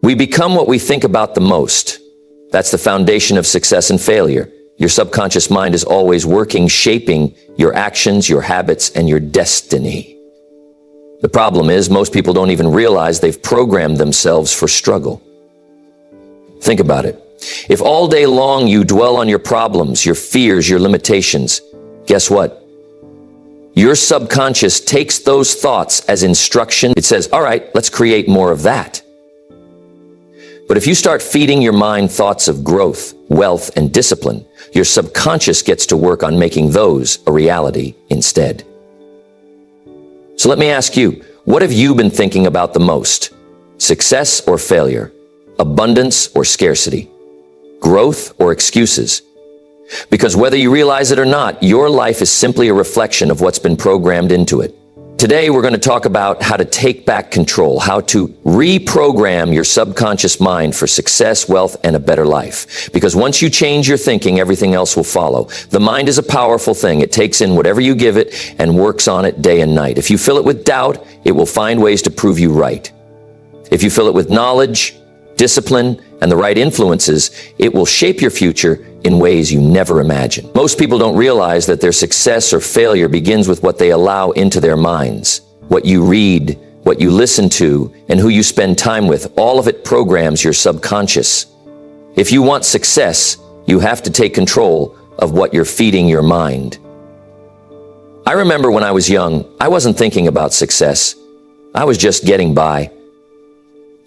We become what we think about the most. That's the foundation of success and failure. Your subconscious mind is always working, shaping your actions, your habits, and your destiny. The problem is, most people don't even realize they've programmed themselves for struggle. Think about it. If all day long you dwell on your problems, your fears, your limitations, guess what? Your subconscious takes those thoughts as instruction. It says, all right, let's create more of that. But if you start feeding your mind thoughts of growth, wealth, and discipline, your subconscious gets to work on making those a reality instead. So let me ask you, what have you been thinking about the most? Success or failure? Abundance or scarcity? Growth or excuses? Because whether you realize it or not, your life is simply a reflection of what's been programmed into it. Today, we're going to talk about how to take back control, how to reprogram your subconscious mind for success, wealth, and a better life. Because once you change your thinking, everything else will follow. The mind is a powerful thing. It takes in whatever you give it and works on it day and night. If you fill it with doubt, it will find ways to prove you right. If you fill it with knowledge, discipline, and the right influences, it will shape your future in ways you never imagined. Most people don't realize that their success or failure begins with what they allow into their minds. What you read, what you listen to, and who you spend time with, all of it programs your subconscious. If you want success, you have to take control of what you're feeding your mind. I remember when I was young, I wasn't thinking about success. I was just getting by.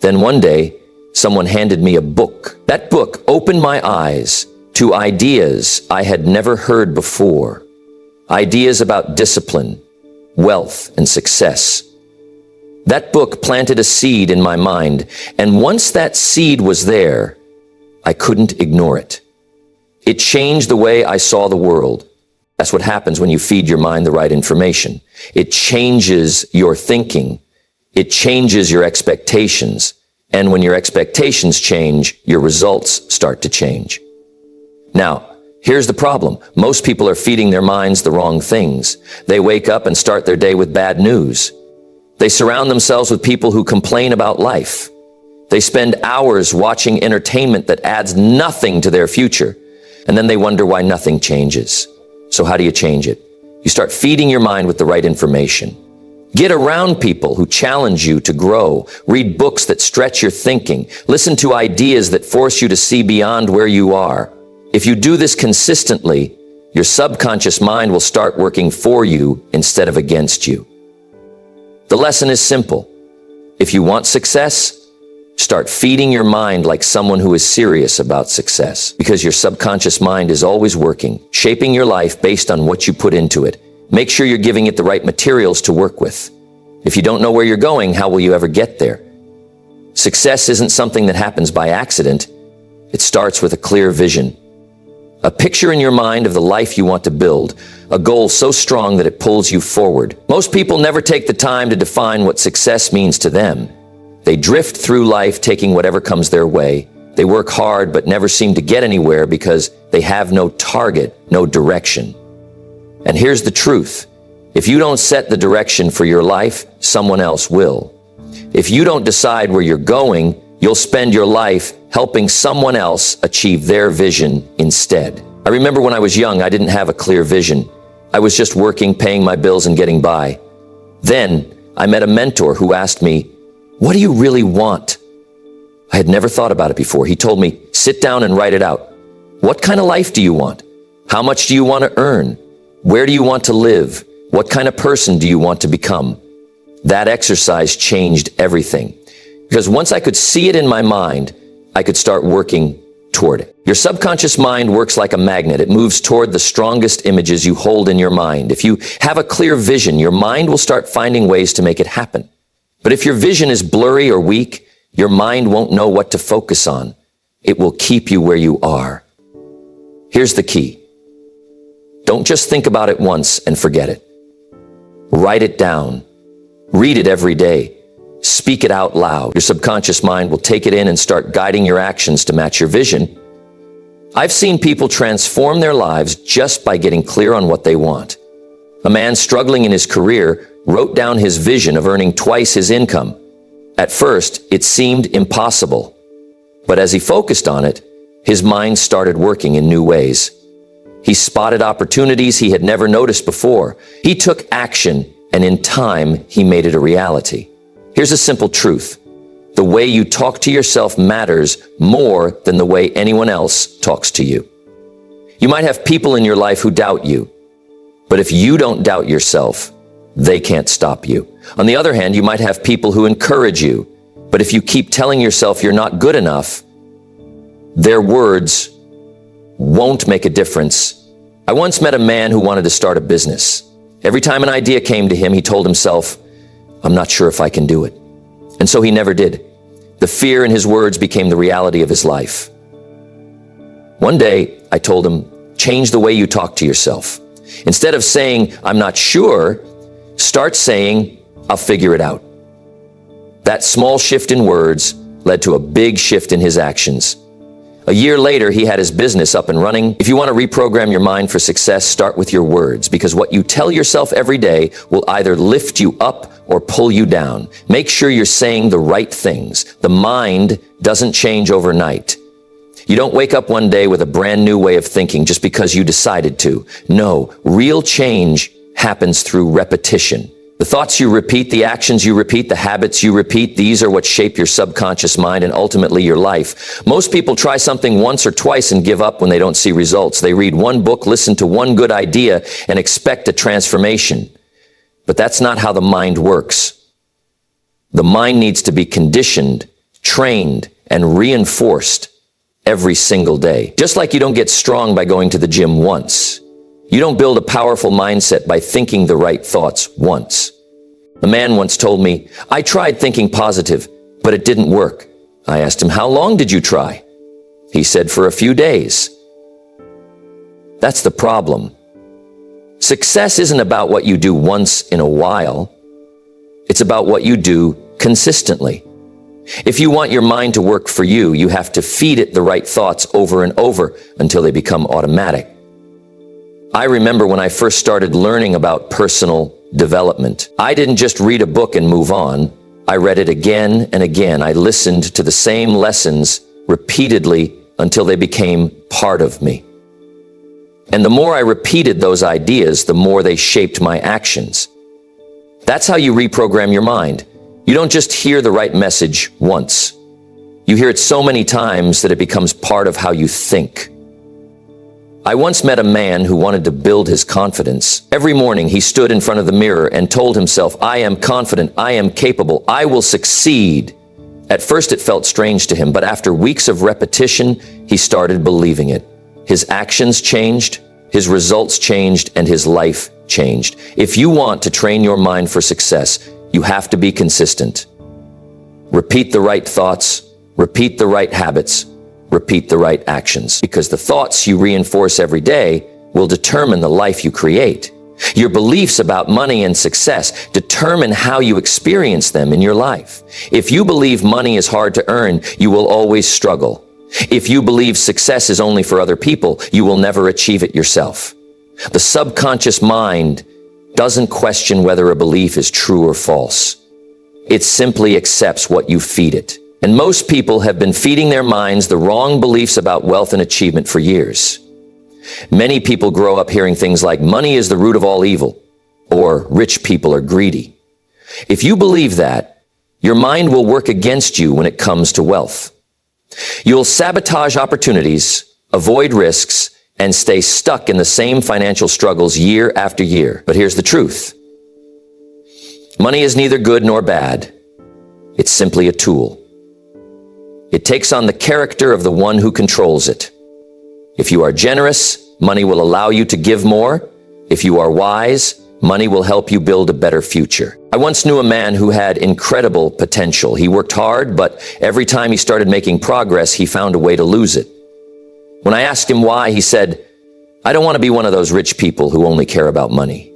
Then one day, someone handed me a book. That book opened my eyes to ideas I had never heard before. Ideas about discipline, wealth, and success. That book planted a seed in my mind, and once that seed was there, I couldn't ignore it. It changed the way I saw the world. That's what happens when you feed your mind the right information. It changes your thinking. It changes your expectations. And when your expectations change, your results start to change. Now, here's the problem. Most people are feeding their minds the wrong things. They wake up and start their day with bad news. They surround themselves with people who complain about life. They spend hours watching entertainment that adds nothing to their future. And then they wonder why nothing changes. So how do you change it? You start feeding your mind with the right information. Get around people who challenge you to grow. Read books that stretch your thinking. Listen to ideas that force you to see beyond where you are. If you do this consistently, your subconscious mind will start working for you instead of against you. The lesson is simple. If you want success, start feeding your mind like someone who is serious about success. Because your subconscious mind is always working, shaping your life based on what you put into it. Make sure you're giving it the right materials to work with. If you don't know where you're going, how will you ever get there? Success isn't something that happens by accident. It starts with a clear vision. A picture in your mind of the life you want to build, a goal so strong that it pulls you forward. Most people never take the time to define what success means to them. They drift through life taking whatever comes their way. They work hard but never seem to get anywhere because they have no target, no direction. And here's the truth. If you don't set the direction for your life, someone else will. If you don't decide where you're going, you'll spend your life helping someone else achieve their vision instead. I remember when I was young, I didn't have a clear vision. I was just working, paying my bills, and getting by. Then I met a mentor who asked me, "What do you really want?" I had never thought about it before. He told me, "Sit down and write it out. What kind of life do you want? How much do you want to earn? Where do you want to live? What kind of person do you want to become?" That exercise changed everything. Because once I could see it in my mind, I could start working toward it. Your subconscious mind works like a magnet. It moves toward the strongest images you hold in your mind. If you have a clear vision, your mind will start finding ways to make it happen. But if your vision is blurry or weak, your mind won't know what to focus on. It will keep you where you are. Here's the key. Don't just think about it once and forget it. Write it down. Read it every day. Speak it out loud. Your subconscious mind will take it in and start guiding your actions to match your vision. I've seen people transform their lives just by getting clear on what they want. A man struggling in his career wrote down his vision of earning twice his income. At first, it seemed impossible. But as he focused on it, his mind started working in new ways. He spotted opportunities he had never noticed before. He took action, and in time, he made it a reality. Here's a simple truth. The way you talk to yourself matters more than the way anyone else talks to you. You might have people in your life who doubt you, but if you don't doubt yourself, they can't stop you. On the other hand, you might have people who encourage you, but if you keep telling yourself you're not good enough, their words won't make a difference. I once met a man who wanted to start a business. Every time an idea came to him, he told himself, I'm not sure if I can do it. And so he never did. The fear in his words became the reality of his life. One day, I told him, change the way you talk to yourself. Instead of saying, I'm not sure, start saying, I'll figure it out. That small shift in words led to a big shift in his actions. A year later, he had his business up and running. If you want to reprogram your mind for success, start with your words, because what you tell yourself every day will either lift you up or pull you down. Make sure you're saying the right things. The mind doesn't change overnight. You don't wake up one day with a brand new way of thinking just because you decided to. No, real change happens through repetition. The thoughts you repeat, the actions you repeat, the habits you repeat, these are what shape your subconscious mind and ultimately your life. Most people try something once or twice and give up when they don't see results. They read one book, listen to one good idea, and expect a transformation. But that's not how the mind works. The mind needs to be conditioned, trained, and reinforced every single day. Just like you don't get strong by going to the gym once. You don't build a powerful mindset by thinking the right thoughts once. A man once told me, I tried thinking positive, but it didn't work. I asked him, how long did you try? He said, for a few days. That's the problem. Success isn't about what you do once in a while. It's about what you do consistently. If you want your mind to work for you, you have to feed it the right thoughts over and over until they become automatic. I remember when I first started learning about personal development. I didn't just read a book and move on. I read it again and again. I listened to the same lessons repeatedly until they became part of me. And the more I repeated those ideas, the more they shaped my actions. That's how you reprogram your mind. You don't just hear the right message once. You hear it so many times that it becomes part of how you think. I once met a man who wanted to build his confidence. Every morning he stood in front of the mirror and told himself, I am confident, I am capable, I will succeed. At first it felt strange to him, but after weeks of repetition, he started believing it. His actions changed, his results changed, and his life changed. If you want to train your mind for success, you have to be consistent. Repeat the right thoughts, repeat the right habits, repeat the right actions, because the thoughts you reinforce every day will determine the life you create. Your beliefs about money and success determine how you experience them in your life. If you believe money is hard to earn, you will always struggle. If you believe success is only for other people, you will never achieve it yourself. The subconscious mind doesn't question whether a belief is true or false. It simply accepts what you feed it. And most people have been feeding their minds the wrong beliefs about wealth and achievement for years. Many people grow up hearing things like money is the root of all evil, or rich people are greedy. If you believe that, your mind will work against you when it comes to wealth. You'll sabotage opportunities, avoid risks, and stay stuck in the same financial struggles year after year. But here's the truth. Money is neither good nor bad. It's simply a tool. It takes on the character of the one who controls it. If you are generous, money will allow you to give more. If you are wise, money will help you build a better future. I once knew a man who had incredible potential. He worked hard, but every time he started making progress, he found a way to lose it. When I asked him why, he said, I don't want to be one of those rich people who only care about money.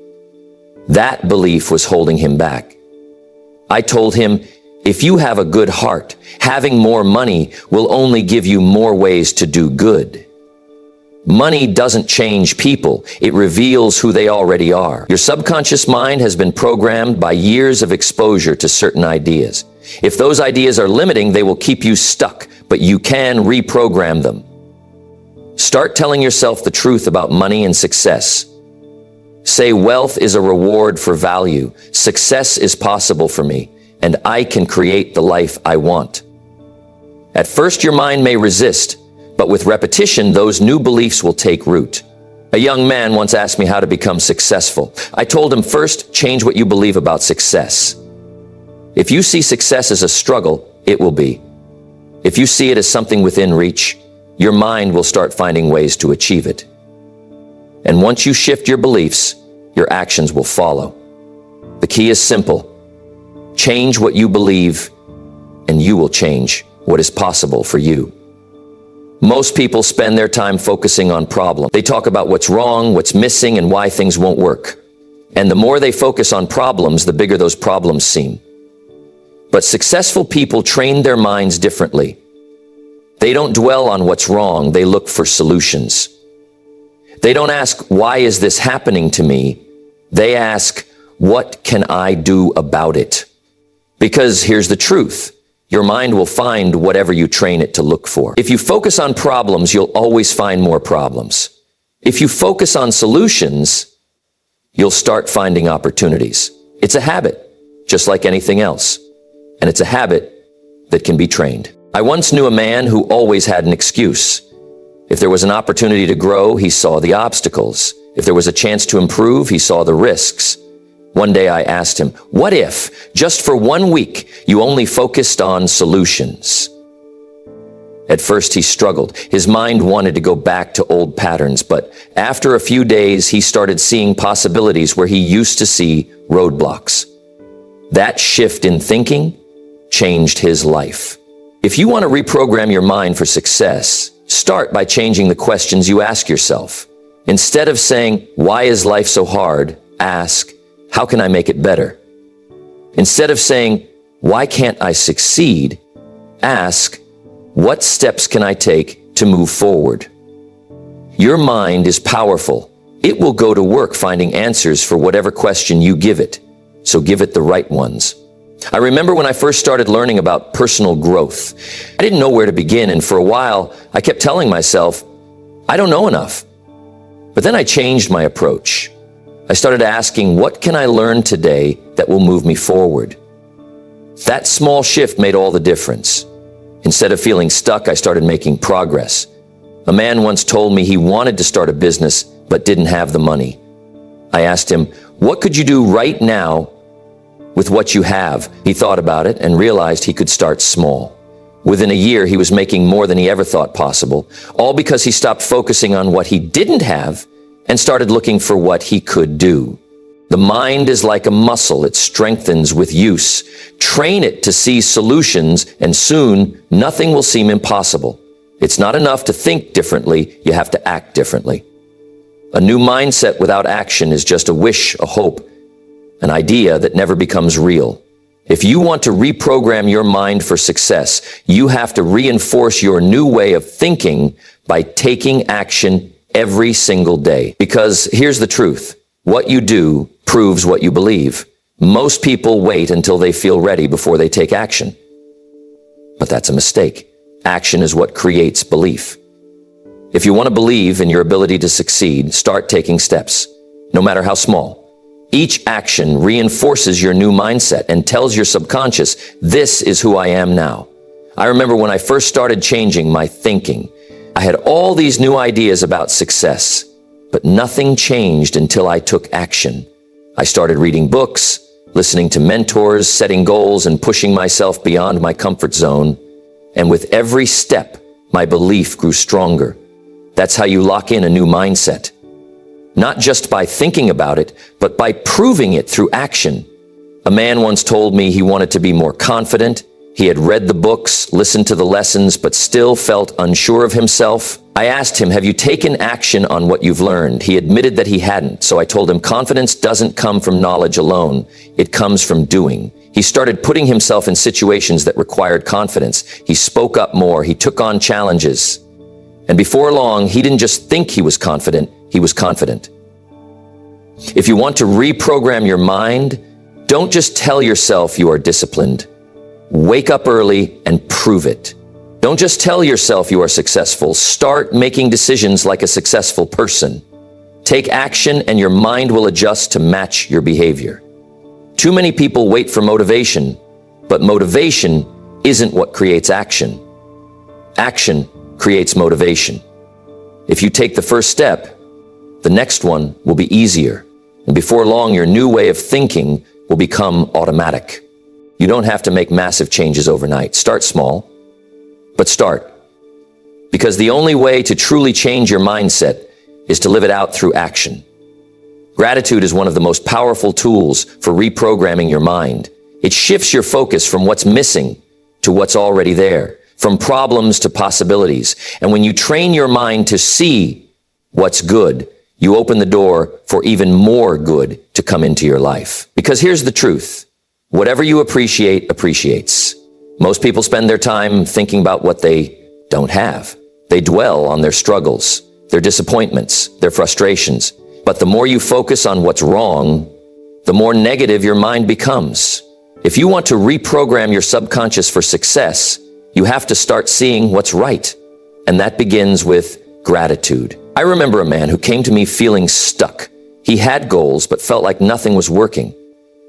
That belief was holding him back. I told him, if you have a good heart, having more money will only give you more ways to do good. Money doesn't change people. It reveals who they already are. Your subconscious mind has been programmed by years of exposure to certain ideas. If those ideas are limiting, they will keep you stuck, but you can reprogram them. Start telling yourself the truth about money and success. Say wealth is a reward for value. Success is possible for me, and I can create the life I want. At first, your mind may resist, but with repetition, those new beliefs will take root. A young man once asked me how to become successful. I told him, first, change what you believe about success. If you see success as a struggle, it will be. If you see it as something within reach, your mind will start finding ways to achieve it. And once you shift your beliefs, your actions will follow. The key is simple. Change what you believe, and you will change what is possible for you. Most people spend their time focusing on problems. They talk about what's wrong, what's missing, and why things won't work. And the more they focus on problems, the bigger those problems seem. But successful people train their minds differently. They don't dwell on what's wrong, they look for solutions. They don't ask, why is this happening to me? They ask, what can I do about it? Because here's the truth. Your mind will find whatever you train it to look for. If you focus on problems, you'll always find more problems. If you focus on solutions, you'll start finding opportunities. It's a habit, just like anything else. And it's a habit that can be trained. I once knew a man who always had an excuse. If there was an opportunity to grow, he saw the obstacles. If there was a chance to improve, he saw the risks. One day I asked him, what if, just for 1 week, you only focused on solutions? At first he struggled. His mind wanted to go back to old patterns, but after a few days, he started seeing possibilities where he used to see roadblocks. That shift in thinking changed his life. If you want to reprogram your mind for success, start by changing the questions you ask yourself. Instead of saying, why is life so hard? Ask, how can I make it better? Instead of saying, why can't I succeed? Ask, what steps can I take to move forward? Your mind is powerful. It will go to work finding answers for whatever question you give it. So give it the right ones. I remember when I first started learning about personal growth. I didn't know where to begin, and for a while, I kept telling myself, I don't know enough. But then I changed my approach. I started asking, what can I learn today that will move me forward? That small shift made all the difference. Instead of feeling stuck, I started making progress. A man once told me he wanted to start a business, but didn't have the money. I asked him, what could you do right now with what you have? He thought about it and realized he could start small. Within a year, he was making more than he ever thought possible, all because he stopped focusing on what he didn't have and started looking for what he could do. The mind is like a muscle. It strengthens with use. Train it to see solutions, and soon nothing will seem impossible. It's not enough to think differently. You have to act differently. A new mindset without action is just a wish, a hope, an idea that never becomes real. If you want to reprogram your mind for success, you have to reinforce your new way of thinking by taking action every single day. Because here's the truth. What you do proves what you believe. Most people wait until they feel ready before they take action. But that's a mistake. Action is what creates belief. If you want to believe in your ability to succeed, start taking steps, no matter how small. Each action reinforces your new mindset and tells your subconscious, this is who I am now. I remember when I first started changing my thinking, I had all these new ideas about success, but nothing changed until I took action. I started reading books, listening to mentors, setting goals, and pushing myself beyond my comfort zone. And with every step, my belief grew stronger. That's how you lock in a new mindset. Not just by thinking about it, but by proving it through action. A man once told me he wanted to be more confident. He had read the books, listened to the lessons, but still felt unsure of himself. I asked him, have you taken action on what you've learned? He admitted that he hadn't, so I told him confidence doesn't come from knowledge alone. It comes from doing. He started putting himself in situations that required confidence. He spoke up more. He took on challenges. And before long, he didn't just think he was confident, he was confident. If you want to reprogram your mind, don't just tell yourself you are disciplined. Wake up early and prove it. Don't just tell yourself you are successful. Start making decisions like a successful person. Take action and your mind will adjust to match your behavior. Too many people wait for motivation, but motivation isn't what creates action. Action creates motivation. If you take the first step, the next one will be easier. And before long, your new way of thinking will become automatic. You don't have to make massive changes overnight. Start small, but start. Because the only way to truly change your mindset is to live it out through action. Gratitude is one of the most powerful tools for reprogramming your mind. It shifts your focus from what's missing to what's already there, from problems to possibilities. And when you train your mind to see what's good, you open the door for even more good to come into your life. Because here's the truth. Whatever you appreciate, appreciates. Most people spend their time thinking about what they don't have. They dwell on their struggles, their disappointments, their frustrations. But the more you focus on what's wrong, the more negative your mind becomes. If you want to reprogram your subconscious for success, you have to start seeing what's right. And that begins with gratitude. I remember a man who came to me feeling stuck. He had goals, but felt like nothing was working.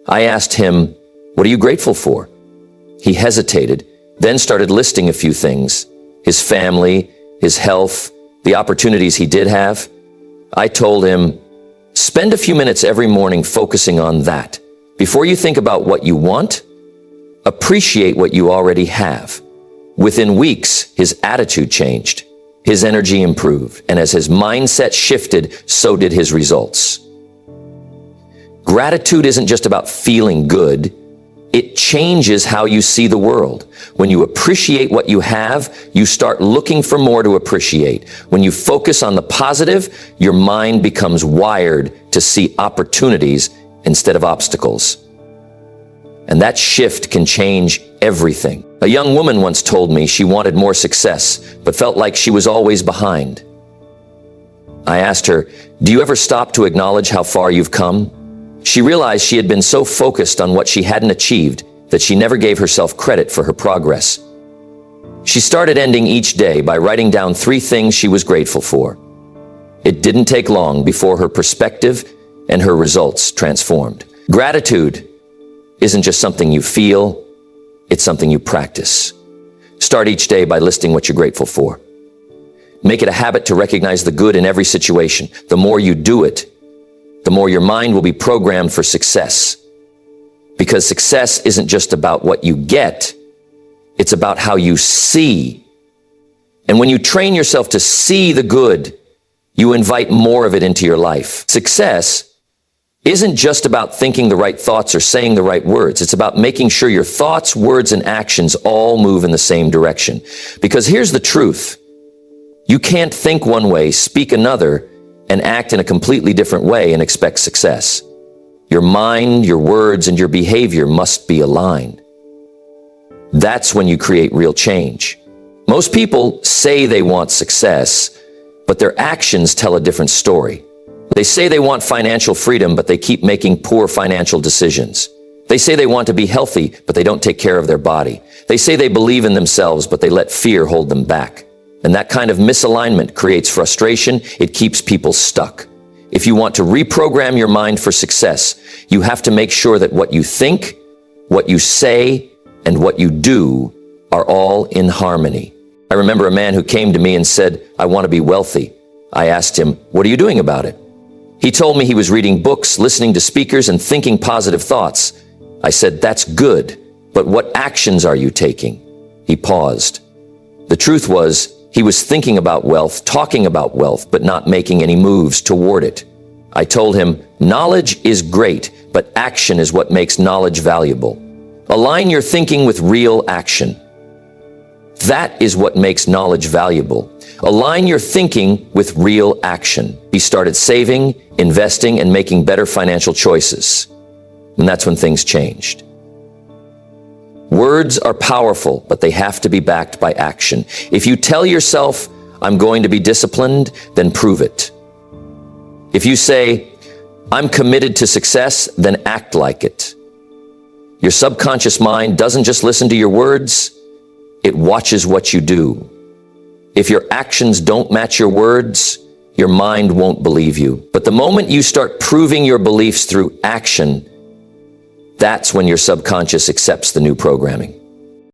I asked him, "What are you grateful for?" He hesitated, then started listing a few things: his family, his health, the opportunities he did have. I told him, spend a few minutes every morning focusing on that. Before you think about what you want, appreciate what you already have. Within weeks, his attitude changed. His energy improved, and as his mindset shifted, so did his results. Gratitude isn't just about feeling good. It changes how you see the world. When you appreciate what you have, you start looking for more to appreciate. When you focus on the positive, your mind becomes wired to see opportunities instead of obstacles. And that shift can change everything. A young woman once told me she wanted more success, but felt like she was always behind. I asked her, "Do you ever stop to acknowledge how far you've come?" She realized she had been so focused on what she hadn't achieved that she never gave herself credit for her progress. She started ending each day by writing down 3 things she was grateful for. It didn't take long before her perspective and her results transformed. Gratitude isn't just something you feel, it's something you practice. Start each day by listing what you're grateful for. Make it a habit to recognize the good in every situation. The more you do it, the more your mind will be programmed for success. Because success isn't just about what you get, it's about how you see. And when you train yourself to see the good, you invite more of it into your life. Success isn't just about thinking the right thoughts or saying the right words. It's about making sure your thoughts, words, and actions all move in the same direction. Because here's the truth. You can't think one way, speak another, and act in a completely different way and expect success. Your mind, your words, and your behavior must be aligned. That's when you create real change. Most people say they want success, but their actions tell a different story. They say they want financial freedom, but they keep making poor financial decisions. They say they want to be healthy, but they don't take care of their body. They say they believe in themselves, but they let fear hold them back. And that kind of misalignment creates frustration. It keeps people stuck. If you want to reprogram your mind for success, you have to make sure that what you think, what you say, and what you do are all in harmony. I remember a man who came to me and said, "I want to be wealthy." I asked him, "What are you doing about it?" He told me he was reading books, listening to speakers, and thinking positive thoughts. I said, "That's good, but what actions are you taking?" He paused. The truth was, he was thinking about wealth, talking about wealth, but not making any moves toward it. I told him, knowledge is great, but action is what makes knowledge valuable. Align your thinking with real action. That is what makes knowledge valuable. Align your thinking with real action. He started saving, investing, and making better financial choices. And that's when things changed. Words are powerful, but they have to be backed by action. If you tell yourself, I'm going to be disciplined, then prove it. If you say, I'm committed to success, then act like it. Your subconscious mind doesn't just listen to your words, it watches what you do. If your actions don't match your words, your mind won't believe you. But the moment you start proving your beliefs through action, that's when your subconscious accepts the new programming.